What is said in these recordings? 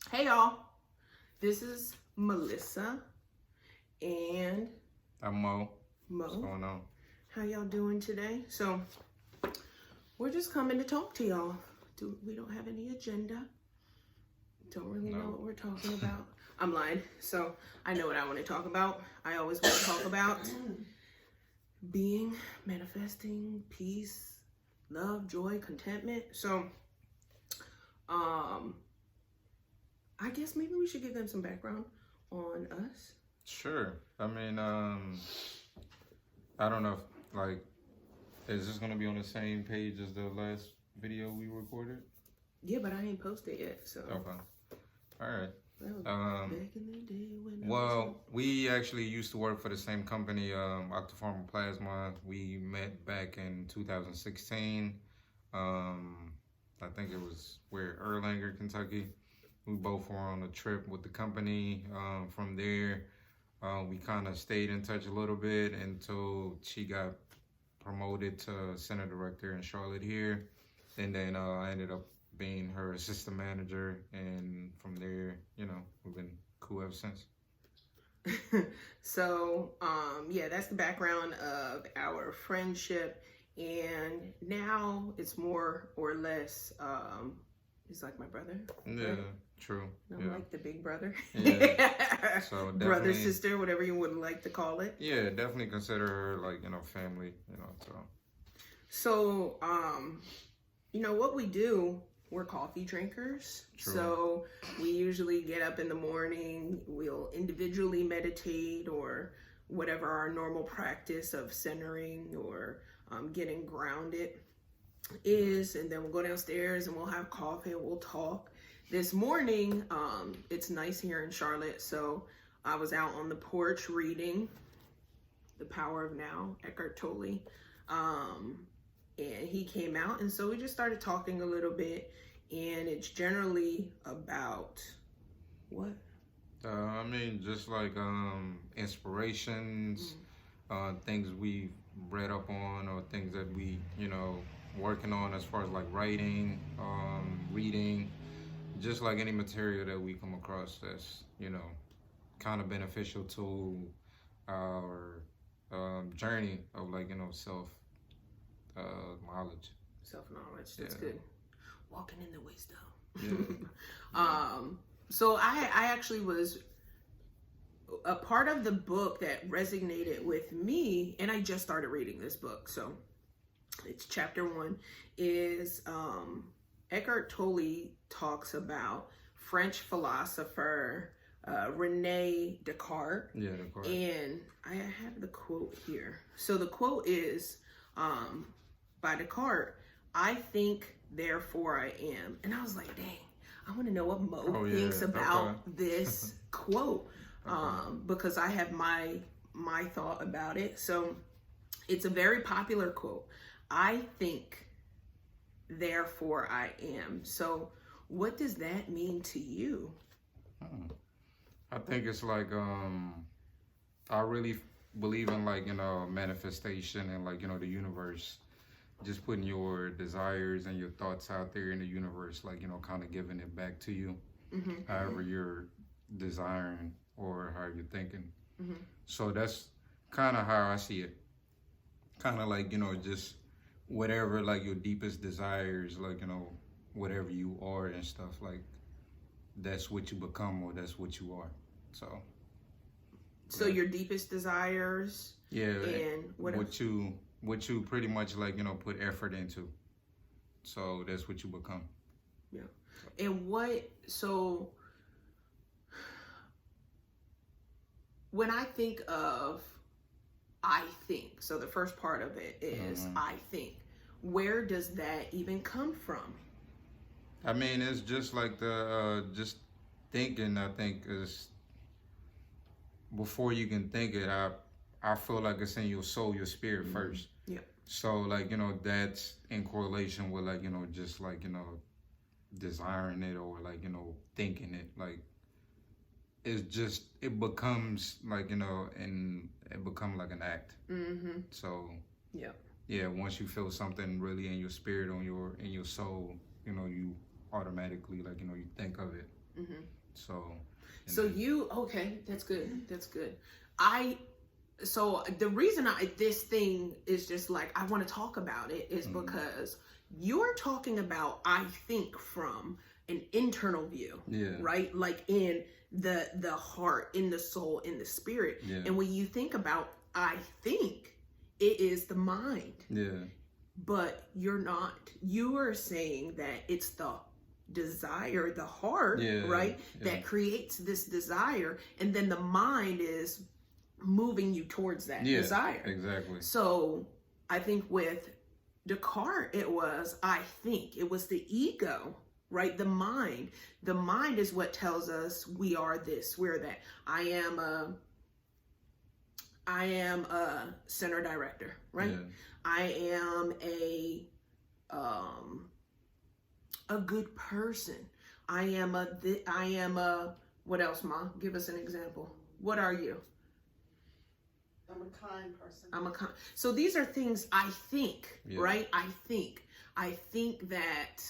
Hey y'all, this is Melissa and I'm Mo. What's Mo. going on? How y'all doing today? So we're just coming to talk to y'all. We don't have any agenda. Don't really know what we're talking about. I'm lying. So I know what I want to talk about. I always want to talk about being, manifesting, peace, love, joy, contentment. So I guess maybe we should give them some background on us. Sure. I mean, I don't know if, is this going to be on the same page as the last video we recorded? Yeah, but I ain't posted yet, so. Okay. All right. Back in the day when we actually used to work for the same company, Octopharma Plasma. We met back in 2016. I think it was Erlanger, Kentucky. We both were on a trip with the company. From there, we kind of stayed in touch a little bit until she got promoted to center director in Charlotte here. And then I ended up being her assistant manager. And from there, we've been cool ever since. So, yeah, that's the background of our friendship. And now it's more or less, he's like my brother. Yeah, right? True. I'm like the big brother. Yeah. So brother, sister, whatever you would like to call it. Yeah, definitely consider her family, So, what we do, we're coffee drinkers. True. So we usually get up in the morning, we'll individually meditate or whatever our normal practice of centering or getting grounded is, and then we'll go downstairs and we'll have coffee and we'll talk. This morning, it's nice here in Charlotte, so I was out on the porch reading The Power of Now, Eckhart Tolle, and he came out, and so we just started talking a little bit, and it's generally about what? I mean, just like inspirations, things we read up on, or things that we, working on as far as like writing, reading, just like any material that we come across that's, kind of beneficial to our journey of self knowledge. Self-knowledge, that's good. Walking in the wisdom. Yeah. So I actually was a part of the book that resonated with me, and I just started reading this book. So it's chapter 1 is Eckhart Tolle talks about French philosopher Rene Descartes. Yeah, Descartes. And I have the quote here. So the quote is by Descartes, "I think, therefore I am." And I was like, dang, I want to know what Mo thinks about this quote, because I have my thought about it. So it's a very popular quote. I think, therefore I am. So what does that mean to you? I think it's like I really believe in manifestation and the universe, just putting your desires and your thoughts out there in the universe, kind of giving it back to you, however you're desiring or how you're thinking. So that's kind of how I see it. Kind of just whatever your deepest desires, whatever you are and stuff, that's what you become or that's what you are. So your deepest desires. Yeah. And what you pretty much put effort into. So that's what you become. Yeah. And so when I think of I think, so the first part of it is I think, where does that even come from? I mean, it's just like just thinking, I think, is before you can think it, I feel like it's in your soul, your spirit first. Yeah. So that's in correlation with just desiring it or thinking it. It becomes and it becomes like an act. So yeah, once you feel something really in your spirit, in your soul, you automatically you think of it. Mm-hmm. So Okay, that's good. That's good. So the reason this thing is just like, I want to talk about it is because you're talking about, I think, from an internal view, right? Like in the heart, in the soul, in the spirit. Yeah. And when you think about, I think, it is the mind. Yeah. But you are saying that it's the desire, the heart, right? Yeah. That creates this desire, and then the mind is moving you towards that desire. Exactly. So I think with Descartes, it was the ego, right? The mind is what tells us we are this, we're that. I am a center director, right? Yeah. I am a good person. I am a, what else, Ma? Give us an example. What are you? I'm a kind person. So these are things I think, right? I think that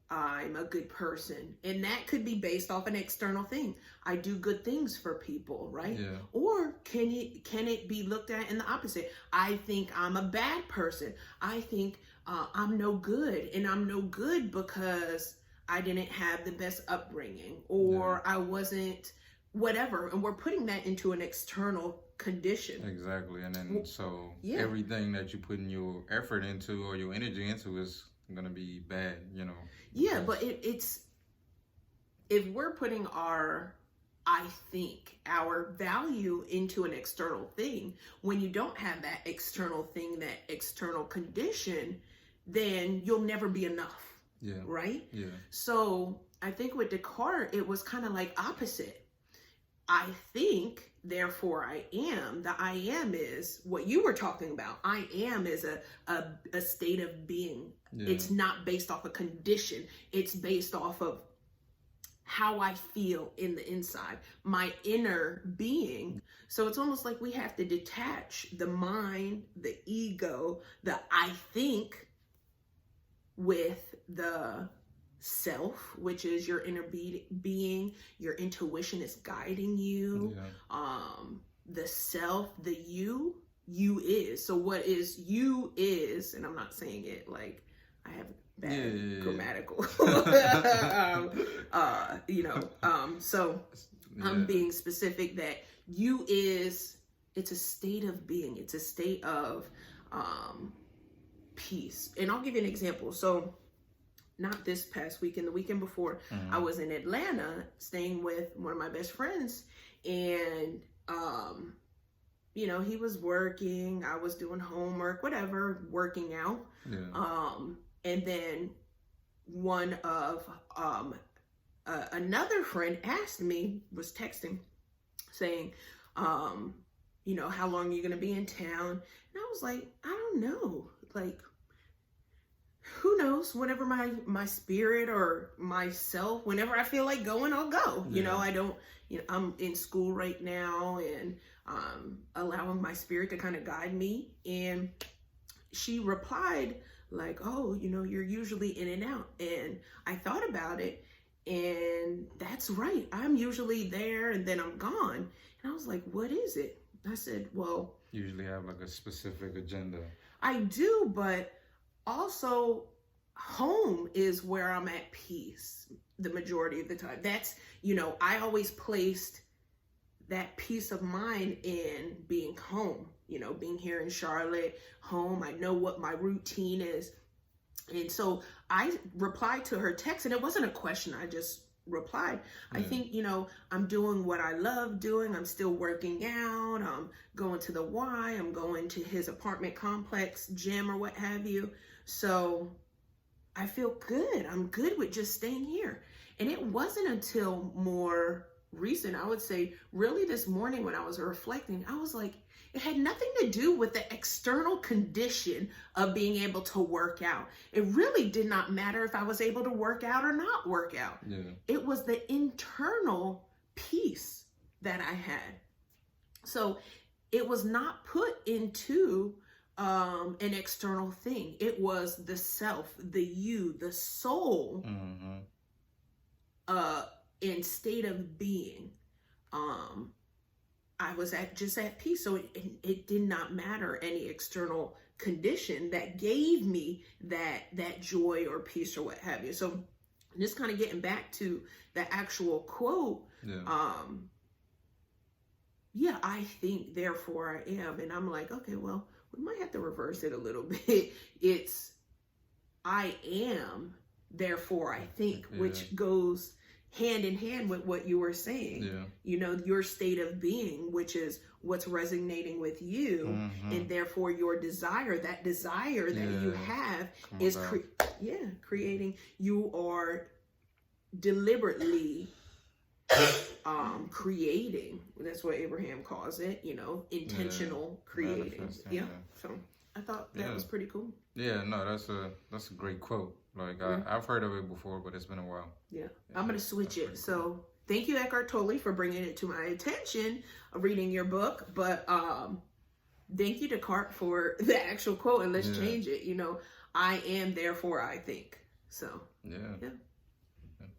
I'm a good person, and that could be based off an external thing. I do good things for people, right? Yeah. Or can it be looked at in the opposite? I think I'm a bad person. I think I'm no good, and I'm no good because I didn't have the best upbringing, or I wasn't whatever. And we're putting that into an external condition. Exactly. And then everything that you put in your effort into or your energy into is gonna be bad, you know. Yeah, but it's, if we're putting our value into an external thing, when you don't have that external thing, that external condition, then you'll never be enough. Yeah. Right? Yeah. So I think with Descartes, it was kind of like opposite. I think, therefore I am. The I am is what you were talking about. I am is a state of being. Yeah. It's not based off a condition. It's based off of how I feel in the inside, my inner being. So it's almost like we have to detach the mind, the ego, the I think, with the self, which is your inner being. Your intuition is guiding you. The self, the you is. So what is you is, and I'm not saying it like I have bad grammatical so I'm being specific that you is, it's a state of being, it's a state of peace. And I'll give you an example. So not this past weekend, the weekend before, I was in Atlanta staying with one of my best friends, and he was working, I was doing homework, whatever, working out. And then one of another friend was texting saying, how long are you going to be in town? And I was like, I don't know. Like, who knows? Whenever my spirit or myself, whenever I feel like going, I'll go. I'm in school right now, and allowing my spirit to kind of guide me. And she replied like, oh, you're usually in and out. And I thought about it, and that's right. I'm usually there and then I'm gone. And I was like, what is it? I said, well, usually have like a specific agenda. I do, but also home is where I'm at peace the majority of the time. That's, I always placed that peace of mind in being home, being here in Charlotte, home. I know what my routine is. And so I replied to her text, and it wasn't a question. I just replied. I think, I'm doing what I love doing. I'm still working out. I'm going to the Y. I'm going to his apartment complex gym or what have you. So I feel good. I'm good with just staying here. And it wasn't until more recent, I would say, really this morning when I was reflecting, I was like, it had nothing to do with the external condition of being able to work out. It really did not matter if I was able to work out or not work out. It was the internal peace that I had. So it was not put into an external thing. It was the self, the you, the soul, in state of being, I was just at peace. So it did not matter any external condition that gave me that joy or peace or what have you. So just kind of getting back to the actual quote, yeah, I think, therefore I am. And I'm like, okay, well, we might have to reverse it a little bit. It's I am, therefore I think, which goes hand in hand with what you were saying. You know, your state of being, which is what's resonating with you, and therefore your desire, that desire that you have is creating. You are deliberately creating. That's what Abraham calls it, you know, intentional creating. So I thought that was pretty cool. No, that's a great quote. Like I've heard of it before, but it's been a while. I'm gonna switch it. So thank you, Eckhart Tolle, for bringing it to my attention of reading your book. But thank you, Descartes, for the actual quote, and let's change it. You know, I am, therefore I think. So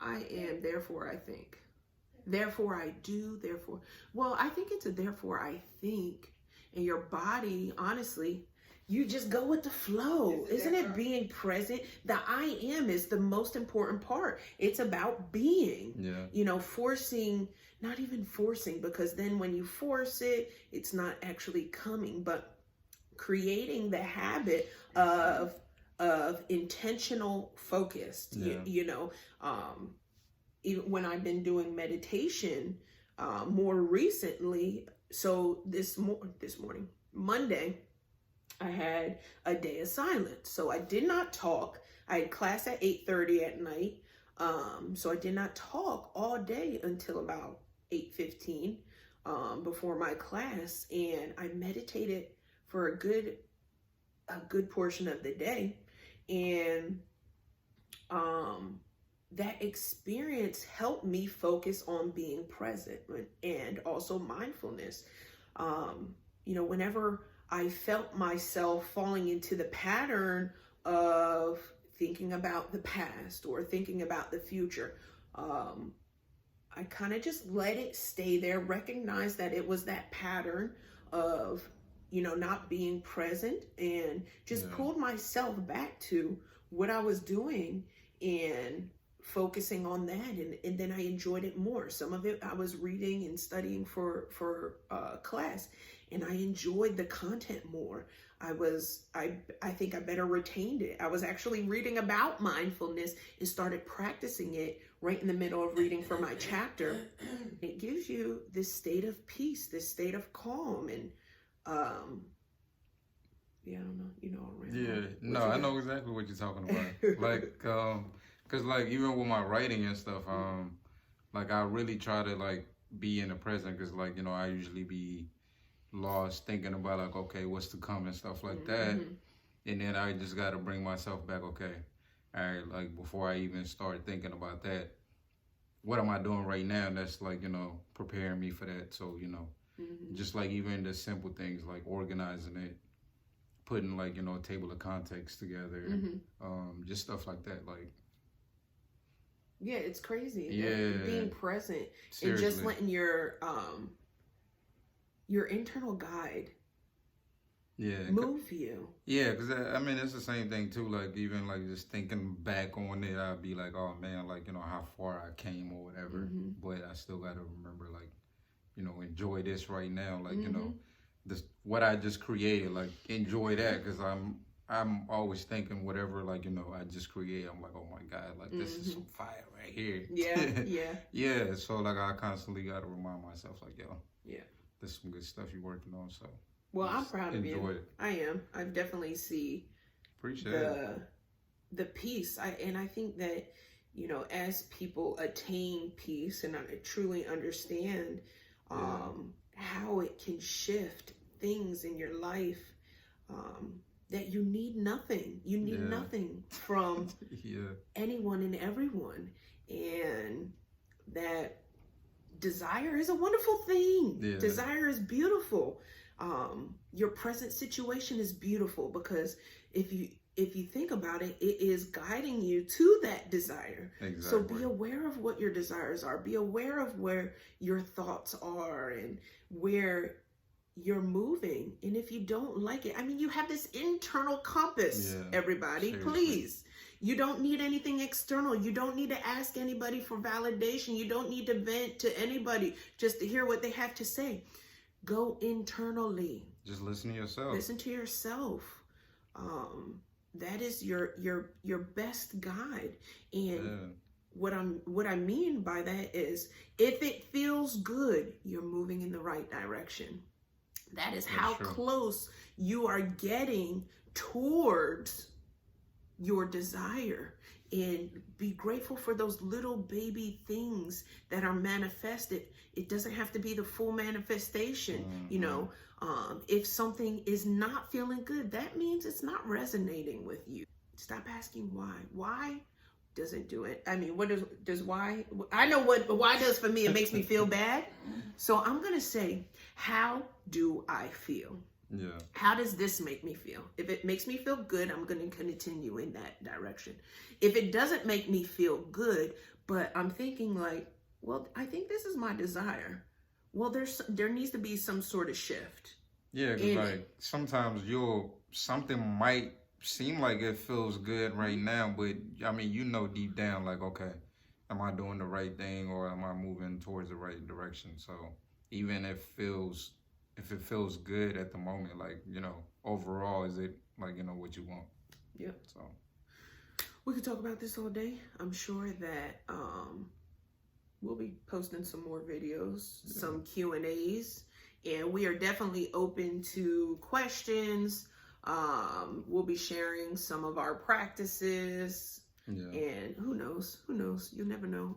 I am, therefore I think. Therefore I do, therefore. Well, I think it's a therefore I think. And your body, honestly, you just go with the flow. Isn't it being present? The I am is the most important part. It's about being. You know, not even forcing, because then when you force it, it's not actually coming, but creating the habit of intentional focused, you know, even when I've been doing meditation more recently. So this morning, Monday, I had a day of silence. So I did not talk. I had class at 8:30 at night. So I did not talk all day until about 8:15 before my class. And I meditated for a good portion of the day. And that experience helped me focus on being present and also mindfulness. You know, whenever I felt myself falling into the pattern of thinking about the past or thinking about the future, I kind of just let it stay there, recognize that it was that pattern of, you know, not being present, and just pulled myself back to what I was doing and focusing on that, and then I enjoyed it more. Some of it I was reading and studying for class, and I enjoyed the content more. I think I better retained it. I was actually reading about mindfulness and started practicing it right in the middle of reading for my chapter. It gives you this state of peace, this state of calm, and I don't know, you know. I know exactly what you're talking about. Like, cause like even with my writing and stuff, like I really try to like be in the present, cause like, you know, I usually be lost thinking about like, okay, what's to come and stuff like that, and then I just got to bring myself back. Okay, all right, like before I even start thinking about that, what am I doing right now that's like, you know, preparing me for that? So, you know, just like even the simple things like organizing it, putting like, you know, a table of contents together, just stuff like that. Like, yeah, it's crazy. Yeah, being present. Seriously. And just letting your internal guide move you. Yeah, because I mean, it's the same thing too. Like even like just thinking back on it, I'd be like, oh man, like, you know, how far I came or whatever. But I still got to remember, like, you know, enjoy this right now. Like, you know, this what I just created. Like, enjoy that, because I'm always thinking whatever, like, you know, I just create. I'm like, oh my God, like this is some fire right here. Yeah. So like I constantly got to remind myself, like, yo, there's some good stuff you're working on. So. Well, I'm proud of you. It. I am. I definitely see the peace. I think that, you know, as people attain peace and I truly understand how it can shift things in your life, that you need nothing. You need nothing from anyone and everyone. And that desire is a wonderful thing. Desire is beautiful. Your present situation is beautiful, because if if you think about it, it is guiding you to that desire. Exactly. So be aware of what your desires are. Be aware of where your thoughts are and where you're moving. And if you don't like it, I mean, you have this internal compass, everybody, seriously. Please. You don't need anything external. You don't need to ask anybody for validation. You don't need to vent to anybody just to hear what they have to say. Go internally. Just listen to yourself. Listen to yourself. That is your best guide. And what I mean by that is, if it feels good, you're moving in the right direction. That is how close you are getting towards your desire. And be grateful for those little baby things that are manifested. It doesn't have to be the full manifestation. You know, if something is not feeling good, that means it's not resonating with you. Stop asking why. Why doesn't do it. I mean, what does why? I know what why does for me. It makes me feel bad. So I'm going to say, how do I feel? Yeah. How does this make me feel? If it makes me feel good, I'm going to continue in that direction. If it doesn't make me feel good, but I'm thinking like, well, I think this is my desire. Well, there needs to be some sort of shift. Yeah, because like sometimes something might seem like it feels good right now, but I mean, you know deep down, like, okay, am I doing the right thing or am I moving towards the right direction? So even if it feels good at the moment, like, you know, overall, is it like, you know, what you want? Yep. So we could talk about this all day. I'm sure that we'll be posting some more videos, some Q&As, and we are definitely open to questions. We'll be sharing some of our practices, and who knows, you'll never know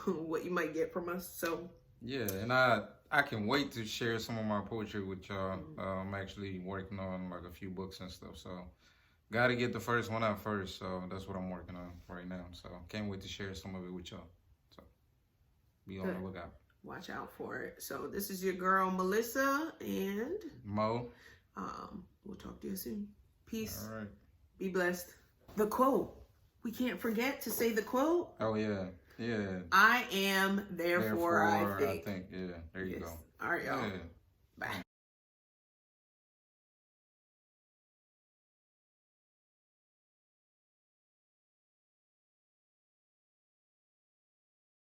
what you might get from us. So yeah, and I can wait to share some of my poetry with y'all. I'm actually working on like a few books and stuff, so got to get the first one out first. So that's what I'm working on right now. So can't wait to share some of it with y'all. So be on the lookout. Watch out for it. So this is your girl Melissa and Mo. We'll talk to you soon. Peace. All right. Be blessed. The quote. We can't forget to say the quote. Oh yeah. Yeah. I am, therefore I think. Yeah, there you go. All right, y'all. Yeah. Bye.